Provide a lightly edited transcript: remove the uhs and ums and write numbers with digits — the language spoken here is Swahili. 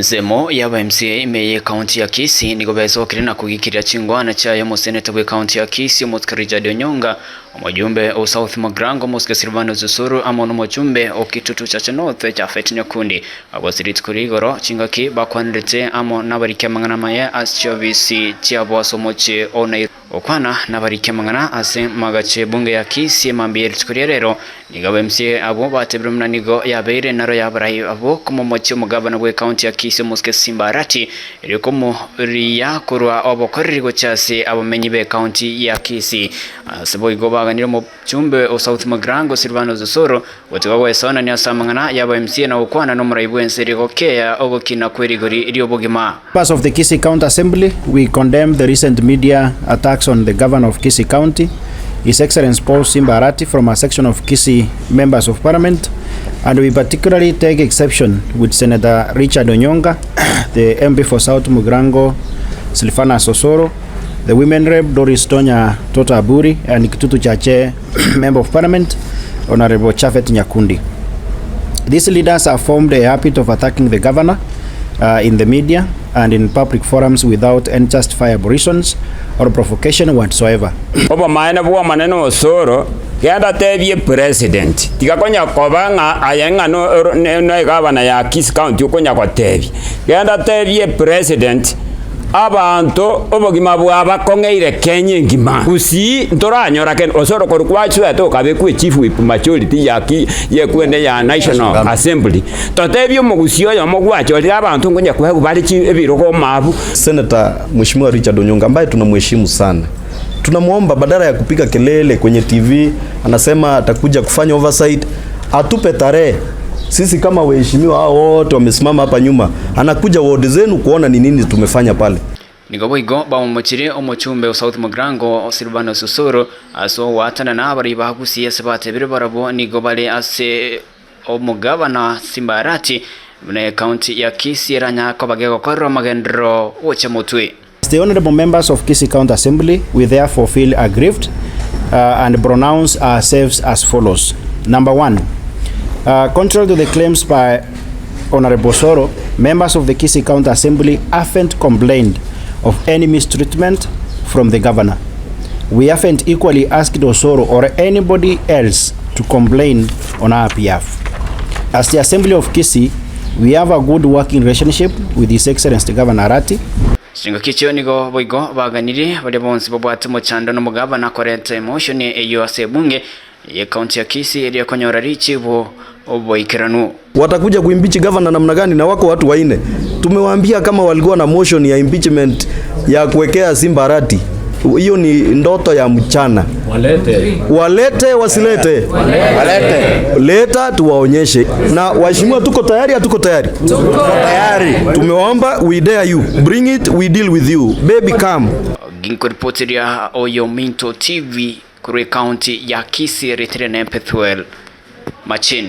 Nsemo ya MCA imeye kaunti ya Kisii niko bezokire na kugikiria chingwana cha ya museneta gwe kaunti ya Kisii Mutkarija Nyonga omujumbe o South Mugrango Muske Silvano Zusuru amono mujumbe o kitutu cha North cha Fetnya Kundi abosirit kurigoro chingaki bakwanrete amo nabarike mangana maye aschovisi chiabo somoche onai okwana nabarike mangana ase magache bunge ya Kisii mambiri tukurerero niga MCA abo batebrumna nigo yabeire naro yabarai abo kumomoche mugabana gwe kaunti ya Kisii Muske Simba Arati irikomo riya kurwa obokorrigo chase abamenyi be kaunti ya Kisii sebo igoba ganiro mu chumbe o South Mugrango Silvano Zusuru wotwawe sona ni asamangana yaba MCA na ukwana no muraibu Kielewekeee ogokina kwerigori iriobogima. Members of the Kisii County Assembly, we condemn the recent media attacks on the governor of Kisii County, His Excellency Paul Simba Arati, from a section of Kisii members of parliament, and we particularly take exception with Senator Richard Onyonga, the MP for South Mugrango Silvana Sosoro, the women rep Doris Tonya Tota Aburi, and Kitutu Chache member of parliament Honorable Chafet Nyakundi. These leaders have formed a habit of attacking the governor in the media and in public forums without any justifiable reasons or provocation whatsoever. Oba maana bwa maneno osoro kenda tebye president tikakonya kobanga ayenga no gavana ya Kisii County ukonya kwa tebye kenda tebye president abantu obogima bwaba kongeire Kenya ngima kusi ntoranyora ken osoro korukwachu atoka bekwe chief whip majority yaki yekwende ya National Assembly totebyo mugusio yo mogwacho ri abantu ngonya kwa bali chi ebiroko mabu. Senator Mheshimiwa Richard Onyonga ambaye tunamheshimu sana, tunamuomba badala ya kupiga kelele kwenye TV anasema atakuja kufanya oversight, atupe tarehe. Sisi kama waheshimiwa hao wote wamesimama hapa nyuma, anakuja ward zenu kuona ni nini tumefanya pale. Nigoboigo bamuchire omuchumbe o South Mugrango Silvano Susuru aso watana na abari bagusiye sebate bire barabo nigobale ase omugabana Simba Arati mune county ya Kisii ranya kobagego korro magendro oche mutwe. The honorable members of Kisii County Assembly, we therefore feel aggrieved and pronounce ourselves as follows. Number one, contrary to the claims by Honorable Soro, members of the Kisii County Assembly haven't complained of any mistreatment from the governor. We haven't equally asked Osoro or anybody else to complain on our behalf. As the Assembly of Kisii, we have a good working relationship with His Excellency Governor Arati. Singa kicho nigo boigo baganiri bale bonsi bobwate mo chando no mugabana korente emotion eyo asebunge ye kaunti ya Kisii ile konyora richi bo oboikiranu. Watakuja kuimpeach governor namna gani na wako watu waine? Tumewaambia kama walikuwa na motion ya impeachment ya kuwekea Simba Arati, hiyo ni ndoto ya mchana. Walete wasilete. Leta tuwaonyeshe. Na waheshimiwa tuko tayari, hatuko tayari? Tuko tayari. Tumeomba, we dare you. Bring it, we deal with you. Baby come. Ginko reporteria Oyo Minto TV kure county ya Kisii retere na Empethuel Machin.